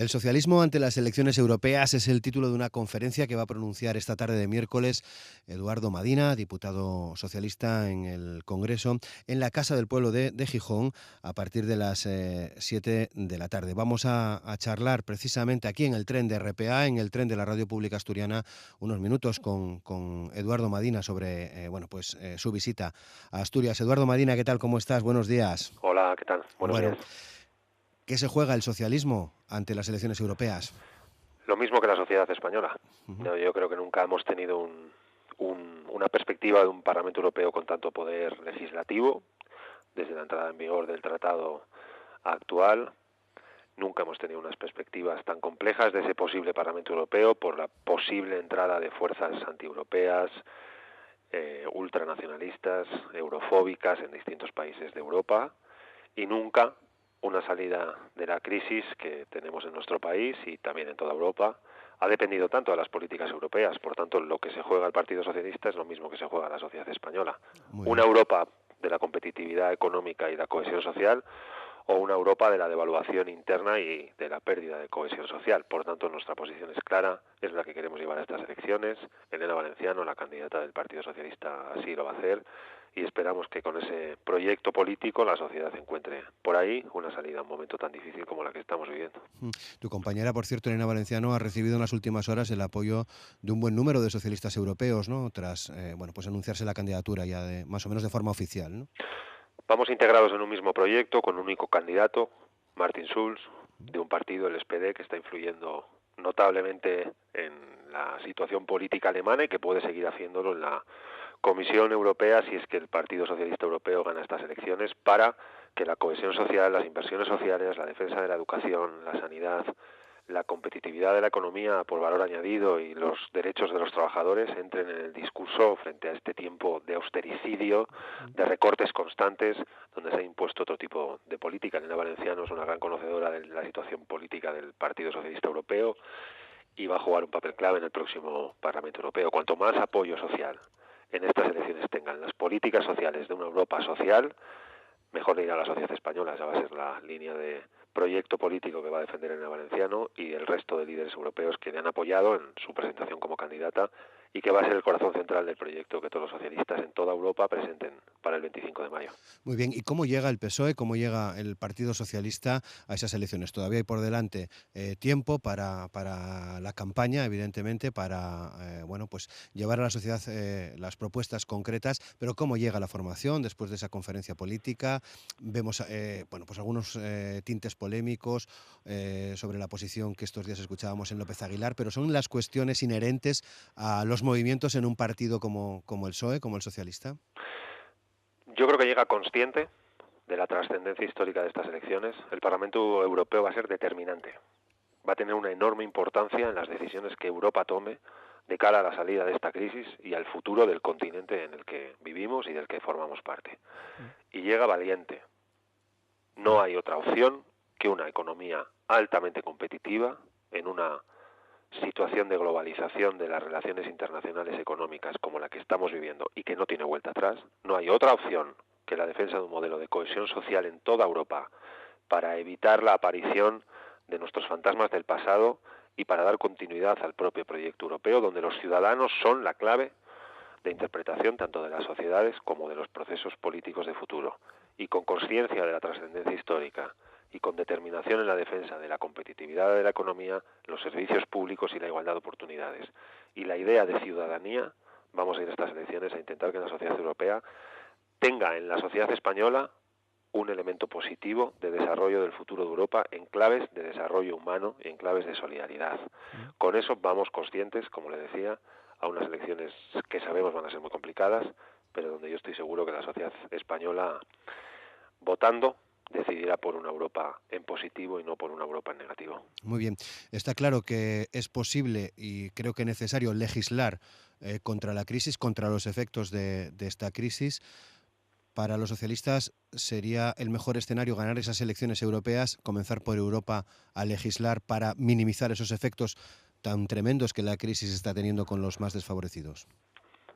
El socialismo ante las elecciones europeas es el título de una conferencia que va a pronunciar esta tarde de miércoles Eduardo Madina, diputado socialista en el Congreso, en la Casa del Pueblo de Gijón, a partir de las 7 de la tarde. Vamos a charlar precisamente aquí en el tren de RPA, en el tren de la Radio Pública Asturiana, unos minutos con Eduardo Madina sobre su visita a Asturias. Eduardo Madina, ¿qué tal? ¿Cómo estás? Buenos días. Hola, ¿qué tal? Buenos Bueno, días. ¿qué se juega el socialismo ante las elecciones europeas? Lo mismo que la sociedad española. Ujú. No, yo creo que nunca hemos tenido una perspectiva de un Parlamento Europeo con tanto poder legislativo, desde la entrada en vigor del tratado actual. Nunca hemos tenido unas perspectivas tan complejas de ese posible Parlamento Europeo por la posible entrada de fuerzas antieuropeas, ultranacionalistas, eurofóbicas en distintos países de Europa, y nunca una salida de la crisis que tenemos en nuestro país y también en toda Europa ha dependido tanto de las políticas europeas. Por tanto, lo que se juega el Partido Socialista es lo mismo que se juega la sociedad española. Muy Una bien. Europa de la competitividad económica y la cohesión social, o una Europa de la devaluación interna y de la pérdida de cohesión social. Por tanto, nuestra posición es clara, es la que queremos llevar a estas elecciones. Elena Valenciano, la candidata del Partido Socialista, así lo va a hacer, y esperamos que con ese proyecto político la sociedad encuentre por ahí una salida a un momento tan difícil como la que estamos viviendo. Tu compañera, por cierto, Elena Valenciano, ha recibido en las últimas horas el apoyo de un buen número de socialistas europeos, ¿no? Tras anunciarse la candidatura ya de más o menos de forma oficial, ¿no? Vamos integrados en un mismo proyecto con un único candidato, Martin Schulz, de un partido, el SPD, que está influyendo notablemente en la situación política alemana y que puede seguir haciéndolo en la Comisión Europea si es que el Partido Socialista Europeo gana estas elecciones, para que la cohesión social, las inversiones sociales, la defensa de la educación, la sanidad, la competitividad de la economía por valor añadido y los derechos de los trabajadores entren en el discurso frente a este tiempo de austericidio, de recortes constantes, donde se ha impuesto otro tipo de política. Elena Valenciano es una gran conocedora de la situación política del Partido Socialista Europeo y va a jugar un papel clave en el próximo Parlamento Europeo. Cuanto más apoyo social en estas elecciones tengan las políticas sociales de una Europa social, mejor le irá a la sociedad española. Esa va a ser la línea de proyecto político que va a defender Elena Valenciano y el resto de líderes europeos que le han apoyado en su presentación como candidata, y que va a ser el corazón central del proyecto que todos los socialistas en toda Europa presenten para el 25 de mayo. Muy bien. ¿Y cómo llega el PSOE, cómo llega el Partido Socialista a esas elecciones? Todavía hay por delante tiempo para la campaña, evidentemente, para llevar a la sociedad las propuestas concretas, pero ¿cómo llega la formación después de esa conferencia política? Vemos algunos tintes polémicos sobre la posición que estos días escuchábamos en López Aguilar, pero son las cuestiones inherentes a los movimientos en un partido como el PSOE, como el socialista. Yo creo que llega consciente de la trascendencia histórica de estas elecciones. El Parlamento Europeo va a ser determinante. Va a tener una enorme importancia en las decisiones que Europa tome de cara a la salida de esta crisis y al futuro del continente en el que vivimos y del que formamos parte. Y llega valiente. No hay otra opción que una economía altamente competitiva en una situación de globalización de las relaciones internacionales económicas como la que estamos viviendo y que no tiene vuelta atrás. No hay otra opción que la defensa de un modelo de cohesión social en toda Europa para evitar la aparición de nuestros fantasmas del pasado y para dar continuidad al propio proyecto europeo, donde los ciudadanos son la clave de interpretación tanto de las sociedades como de los procesos políticos de futuro. Y con conciencia de la trascendencia histórica y con determinación en la defensa de la competitividad de la economía, los servicios públicos y la igualdad de oportunidades. Y la idea de ciudadanía, vamos a ir a estas elecciones a intentar que la sociedad europea tenga en la sociedad española un elemento positivo de desarrollo del futuro de Europa en claves de desarrollo humano y en claves de solidaridad. Con eso vamos conscientes, como le decía, a unas elecciones que sabemos van a ser muy complicadas, pero donde yo estoy seguro que la sociedad española, votando, decidirá por una Europa en positivo y no por una Europa en negativo. Muy bien. Está claro que es posible y creo que necesario legislar contra la crisis, contra los efectos de esta crisis. Para los socialistas sería el mejor escenario ganar esas elecciones europeas, comenzar por Europa a legislar para minimizar esos efectos tan tremendos que la crisis está teniendo con los más desfavorecidos.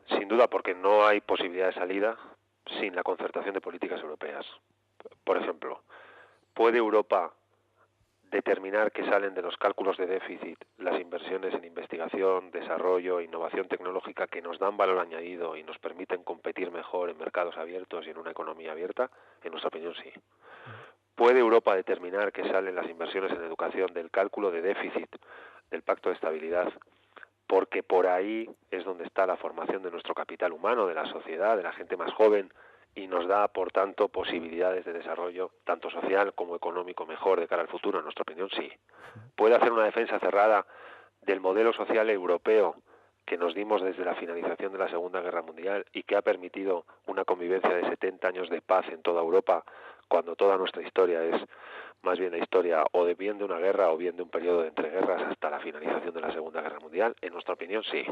Sin duda, porque no hay posibilidad de salida sin la concertación de políticas europeas. Por ejemplo, ¿puede Europa determinar que salen de los cálculos de déficit las inversiones en investigación, desarrollo e innovación tecnológica que nos dan valor añadido y nos permiten competir mejor en mercados abiertos y en una economía abierta? En nuestra opinión, sí. ¿Puede Europa determinar que salen las inversiones en educación del cálculo de déficit del Pacto de Estabilidad? Porque por ahí es donde está la formación de nuestro capital humano, de la sociedad, de la gente más joven, y nos da, por tanto, posibilidades de desarrollo, tanto social como económico, mejor de cara al futuro. En nuestra opinión, sí. ¿Puede hacer una defensa cerrada del modelo social europeo que nos dimos desde la finalización de la Segunda Guerra Mundial y que ha permitido una convivencia de 70 años de paz en toda Europa, cuando toda nuestra historia es más bien la historia o de bien de una guerra o bien de un periodo de entreguerras hasta la finalización de la Segunda Guerra Mundial? En nuestra opinión, sí.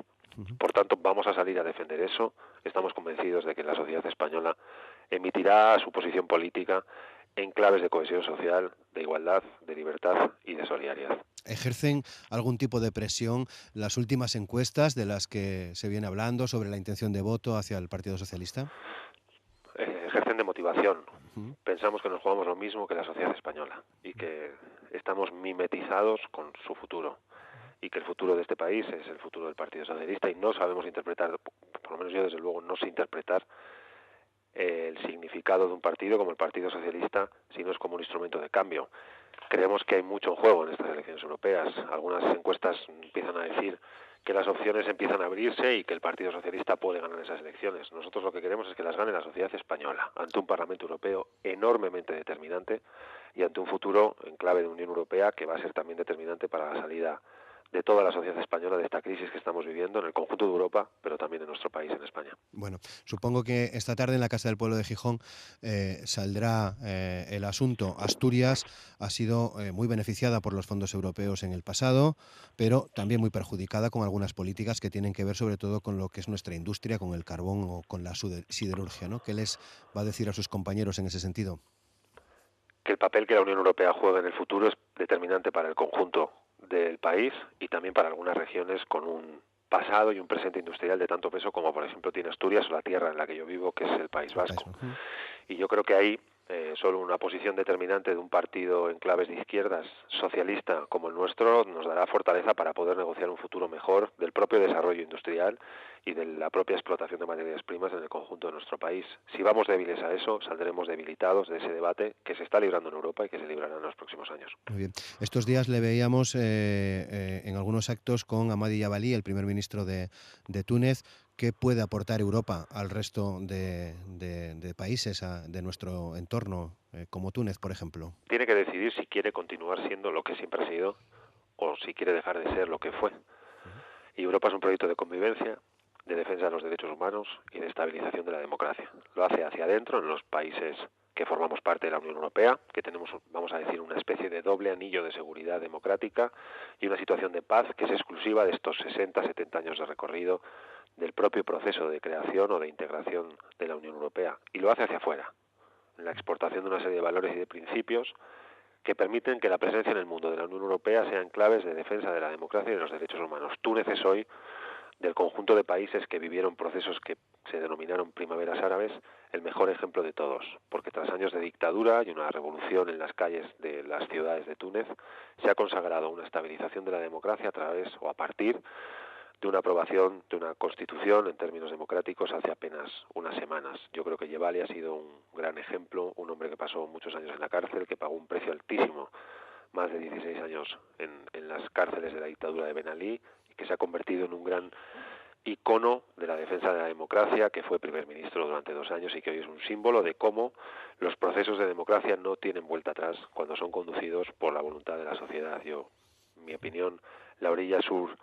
Por tanto, vamos a salir a defender eso. Estamos convencidos de que la sociedad española emitirá su posición política en claves de cohesión social, de igualdad, de libertad y de solidaridad. ¿Ejercen algún tipo de presión las últimas encuestas de las que se viene hablando sobre la intención de voto hacia el Partido Socialista? Ejercen de motivación. Ujú. Pensamos que nos jugamos lo mismo que la sociedad española y que estamos mimetizados con su futuro y que el futuro de este país es el futuro del Partido Socialista y no sabemos interpretar, por lo menos yo desde luego no sé interpretar el significado de un partido como el Partido Socialista si no es como un instrumento de cambio. Creemos que hay mucho en juego en estas elecciones europeas. Algunas encuestas empiezan a decir que las opciones empiezan a abrirse y que el Partido Socialista puede ganar esas elecciones. Nosotros lo que queremos es que las gane la sociedad española, ante un Parlamento Europeo enormemente determinante y ante un futuro en clave de Unión Europea que va a ser también determinante para la salida de toda la sociedad española de esta crisis que estamos viviendo en el conjunto de Europa, pero también en nuestro país, en España. Bueno, supongo que esta tarde en la Casa del Pueblo de Gijón saldrá el asunto. Asturias ha sido muy beneficiada por los fondos europeos en el pasado, pero también muy perjudicada con algunas políticas que tienen que ver sobre todo con lo que es nuestra industria, con el carbón o con la siderurgia, ¿no? ¿Qué les va a decir a sus compañeros en ese sentido? Que el papel que la Unión Europea juega en el futuro es determinante para el conjunto del país y también para algunas regiones con un pasado y un presente industrial de tanto peso como por ejemplo tiene Asturias o la tierra en la que yo vivo, que es el País El país, Vasco. ujú. Y yo creo que ahí solo una posición determinante de un partido en claves de izquierdas socialista como el nuestro nos dará fortaleza para poder negociar un futuro mejor del propio desarrollo industrial y de la propia explotación de materias primas en el conjunto de nuestro país. Si vamos débiles a eso, saldremos debilitados de ese debate que se está librando en Europa y que se librará en los próximos años. Muy bien. Estos días le veíamos en algunos actos con Amadi Yabalí, el primer ministro de Túnez. ¿Qué puede aportar Europa al resto de países de nuestro entorno, como Túnez, por ejemplo? Tiene que decidir si quiere continuar siendo lo que siempre ha sido o si quiere dejar de ser lo que fue. Y Europa es un proyecto de convivencia, de defensa de los derechos humanos y de estabilización de la democracia. Lo hace hacia adentro, en los países que formamos parte de la Unión Europea, que tenemos, vamos a decir, una especie de doble anillo de seguridad democrática y una situación de paz que es exclusiva de estos 60, 70 años de recorrido del propio proceso de creación o de integración de la Unión Europea. Y lo hace hacia afuera, en la exportación de una serie de valores y de principios que permiten que la presencia en el mundo de la Unión Europea sea en claves de defensa de la democracia y de los derechos humanos. Túnez es hoy, del conjunto de países que vivieron procesos que se denominaron primaveras árabes, el mejor ejemplo de todos, porque tras años de dictadura y una revolución en las calles de las ciudades de Túnez, se ha consagrado una estabilización de la democracia a través o a partir de una aprobación de una constitución en términos democráticos hace apenas unas semanas. Yo creo que Yebali ha sido un gran ejemplo, un hombre que pasó muchos años en la cárcel, que pagó un precio altísimo, más de 16 años en las cárceles de la dictadura de Ben Ali, y que se ha convertido en un gran icono de la defensa de la democracia, que fue primer ministro durante 2 años y que hoy es un símbolo de cómo los procesos de democracia no tienen vuelta atrás cuando son conducidos por la voluntad de la sociedad. Yo, en mi opinión, la orilla sur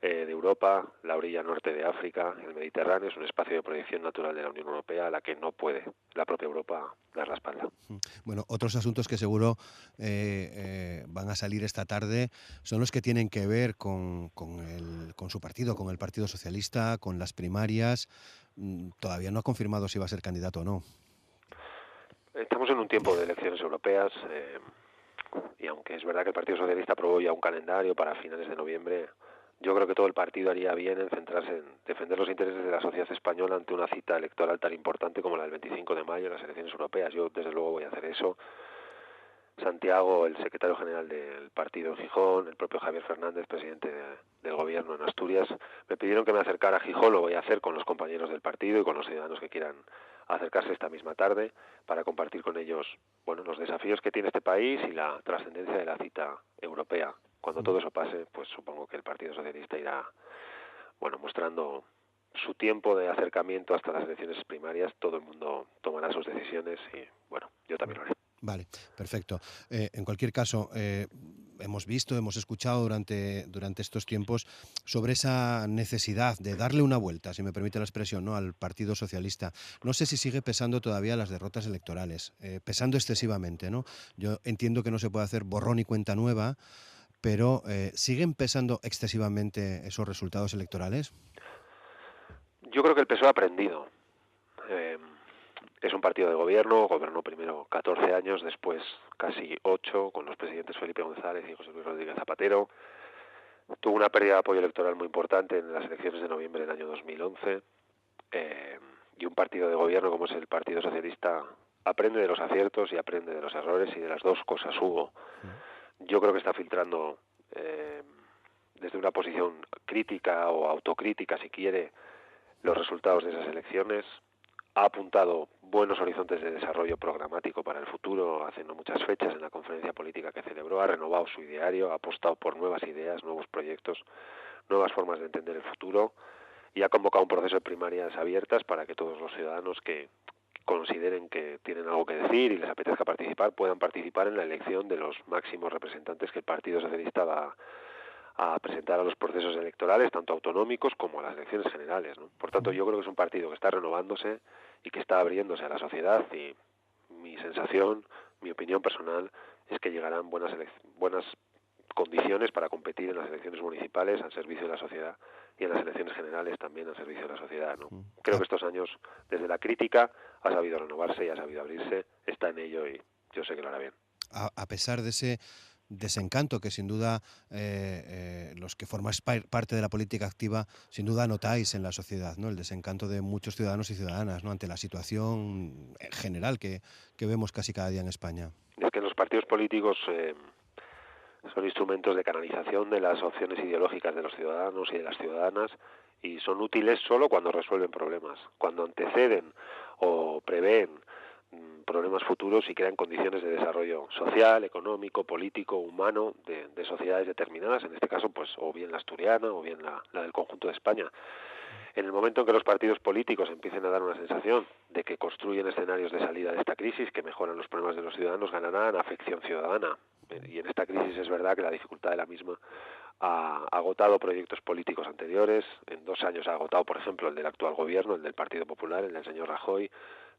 de Europa, la orilla norte de África, el Mediterráneo, es un espacio de proyección natural de la Unión Europea a la que no puede la propia Europa dar la espalda. Bueno, otros asuntos que seguro van a salir esta tarde son los que tienen que ver con su partido, con el Partido Socialista, con las primarias. Todavía no ha confirmado si va a ser candidato o no. Estamos en un tiempo de elecciones europeas y aunque es verdad que el Partido Socialista aprobó ya un calendario para finales de noviembre, yo creo que todo el partido haría bien en centrarse en defender los intereses de la sociedad española ante una cita electoral tan importante como la del 25 de mayo en las elecciones europeas. Yo, desde luego, voy a hacer eso. Santiago, el secretario general del partido en Gijón, el propio Javier Fernández, presidente del gobierno en Asturias, me pidieron que me acercara a Gijón. Lo voy a hacer con los compañeros del partido y con los ciudadanos que quieran acercarse esta misma tarde para compartir con ellos, bueno, los desafíos que tiene este país y la trascendencia de la cita europea. Cuando todo eso pase, pues supongo que el Partido Socialista irá, bueno, mostrando su tiempo de acercamiento hasta las elecciones primarias. Todo el mundo tomará sus decisiones y, bueno, yo también lo haré. Vale, perfecto. En cualquier caso, hemos visto, hemos escuchado durante estos tiempos sobre esa necesidad de darle una vuelta, si me permite la expresión, ¿no?, al Partido Socialista. No sé si sigue pesando todavía las derrotas electorales, pesando excesivamente, ¿no? Yo entiendo que no se puede hacer borrón y cuenta nueva, pero ¿siguen pesando excesivamente esos resultados electorales? Yo creo que el PSOE ha aprendido. Eh, es un partido de gobierno, gobernó primero 14 años, después casi 8, con los presidentes Felipe González y José Luis Rodríguez Zapatero. Tuvo una pérdida de apoyo electoral muy importante en las elecciones de noviembre del año 2011. Y un partido de gobierno como es el Partido Socialista aprende de los aciertos y aprende de los errores, y de las dos cosas hubo. Yo creo que está filtrando desde una posición crítica o autocrítica, si quiere, los resultados de esas elecciones. Ha apuntado buenos horizontes de desarrollo programático para el futuro, hace no muchas fechas en la conferencia política que celebró. Ha renovado su ideario, ha apostado por nuevas ideas, nuevos proyectos, nuevas formas de entender el futuro, y ha convocado un proceso de primarias abiertas para que todos los ciudadanos que consideren que tienen algo que decir y les apetezca participar puedan participar en la elección de los máximos representantes que el Partido Socialista va a presentar a los procesos electorales, tanto autonómicos como a las elecciones generales, ¿no? Por tanto, yo creo que es un partido que está renovándose y que está abriéndose a la sociedad, y mi sensación, mi opinión personal, es que llegarán buenas condiciones para competir en las elecciones municipales al servicio de la sociedad, y en las elecciones generales también al servicio de la sociedad, ¿no? Creo que estos años, desde la crítica, ha sabido renovarse y ha sabido abrirse, está en ello, y yo sé que lo hará bien. A pesar de ese desencanto que sin duda los que formáis parte de la política activa sin duda notáis en la sociedad, ¿no? El desencanto de muchos ciudadanos y ciudadanas, ¿no?, ante la situación general que vemos casi cada día en España. Es que los partidos políticos son instrumentos de canalización de las opciones ideológicas de los ciudadanos y de las ciudadanas, y son útiles solo cuando resuelven problemas, cuando anteceden o prevén problemas futuros y crean condiciones de desarrollo social, económico, político, humano de sociedades determinadas, en este caso pues o bien la asturiana o bien la del conjunto de España. En el momento en que los partidos políticos empiecen a dar una sensación de que construyen escenarios de salida de esta crisis que mejoran los problemas de los ciudadanos, ganarán afección ciudadana. Y en esta crisis es verdad que la dificultad de la misma ha agotado proyectos políticos anteriores. En 2 años ha agotado, por ejemplo, el del actual gobierno, el del Partido Popular, el del señor Rajoy.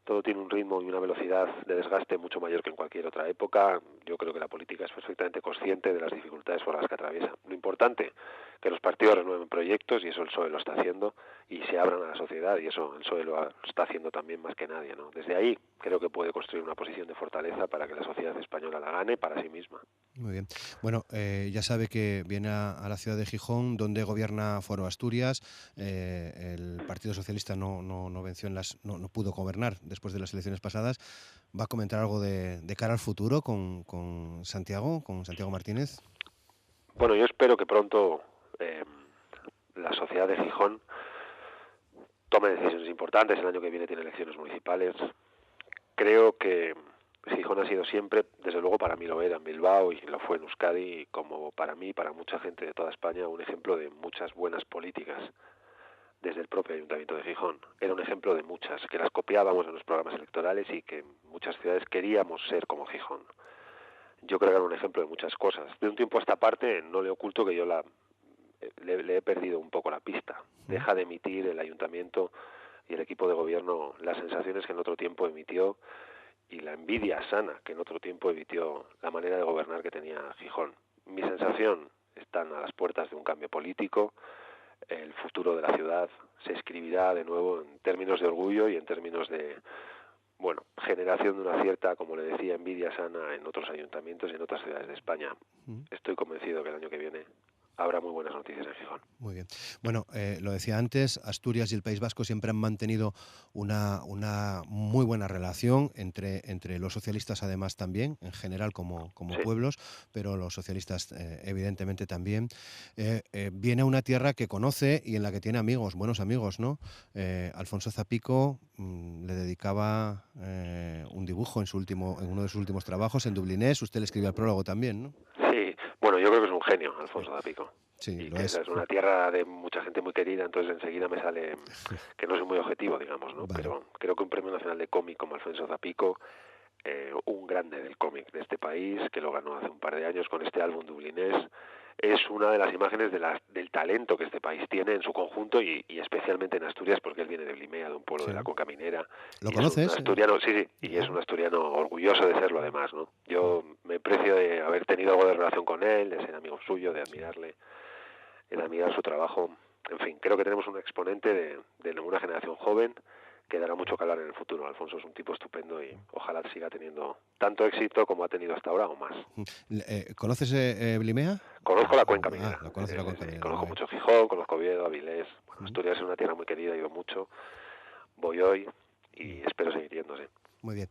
Todo tiene un ritmo y una velocidad de desgaste mucho mayor que en cualquier otra época. Yo creo que la política es perfectamente consciente de las dificultades por las que atraviesa. Lo importante, que los partidos renueven proyectos, y eso el PSOE lo está haciendo, y se abran a la sociedad, y eso el PSOE lo está haciendo también más que nadie, ¿no? Desde ahí creo que puede construir una posición de fortaleza para que la sociedad española la gane para sí misma. Muy bien. Bueno, ya sabe que viene a la ciudad de Gijón, donde gobierna Foro Asturias. El Partido Socialista no venció no pudo gobernar después de las elecciones pasadas. ¿Va a comentar algo de cara al futuro con Santiago Martínez? Bueno, yo espero que pronto la sociedad de Gijón tome decisiones importantes. El año que viene tiene elecciones municipales. Creo que Gijón ha sido siempre, desde luego para mí lo era en Bilbao y lo fue en Euskadi, como para mí, para mucha gente de toda España, un ejemplo de muchas buenas políticas desde el propio Ayuntamiento de Gijón. Era un ejemplo de muchas, que las copiábamos en los programas electorales y que en muchas ciudades queríamos ser como Gijón. Yo creo que era un ejemplo de muchas cosas. De un tiempo a esta parte no le oculto que yo le he perdido un poco la pista. Deja de emitir el Ayuntamiento y el equipo de gobierno las sensaciones que en otro tiempo emitió, y la envidia sana que en otro tiempo emitió la manera de gobernar que tenía Gijón. Mi sensación, están a las puertas de un cambio político. El futuro de la ciudad se escribirá de nuevo en términos de orgullo y en términos de, bueno, generación de una cierta, como le decía, envidia sana en otros ayuntamientos y en otras ciudades de España. Estoy convencido que el año que viene habrá muy buenas noticias en Gijón. Muy bien. Bueno, lo decía antes, Asturias y el País Vasco siempre han mantenido una muy buena relación entre los socialistas, además también, en general como Sí, pueblos, pero los socialistas evidentemente también. Viene a una tierra que conoce y en la que tiene amigos, buenos amigos, ¿no? Alfonso Zapico le dedicaba un dibujo en uno de sus últimos trabajos, en Dublinés. Usted le escribió el prólogo también, ¿no? sí, bueno, yo creo que es un genio, Sí, Alfonso Zapico. sí, Y lo que esa es. es una tierra de mucha gente muy querida, entonces enseguida me sale que no soy muy objetivo, digamos, ¿no? Vale. Pero creo que un premio nacional de cómic como Alfonso Zapico, un grande del cómic de este país, que lo ganó hace un par de años con este álbum dublinés, es una de las imágenes del talento que este país tiene en su conjunto y especialmente en Asturias, porque él viene de Blimea, de un pueblo de la Sí. Cuenca Minera, ¿Lo y es un conoces? asturiano, sí, sí, y es Ah, un asturiano orgulloso de serlo además, ¿no? Yo me precio de haber tenido algo de relación con él, de ser amigo suyo, de sí. admirarle, de admirar su trabajo. En fin, creo que tenemos un exponente de una generación joven que dará mucho que hablar en el futuro. Alfonso es un tipo estupendo y ojalá siga teniendo tanto éxito como ha tenido hasta ahora o más. ¿Conoces Blimea? Conozco la cuenca Ah, minera, lo conoces la sí, cuenca sí. minera, muy Conozco bien. mucho Gijón, conozco Oviedo, Avilés. Bueno, Mm, Asturias es una tierra muy querida, he ido mucho, voy hoy y mm. espero seguir yendo, sí. Muy bien.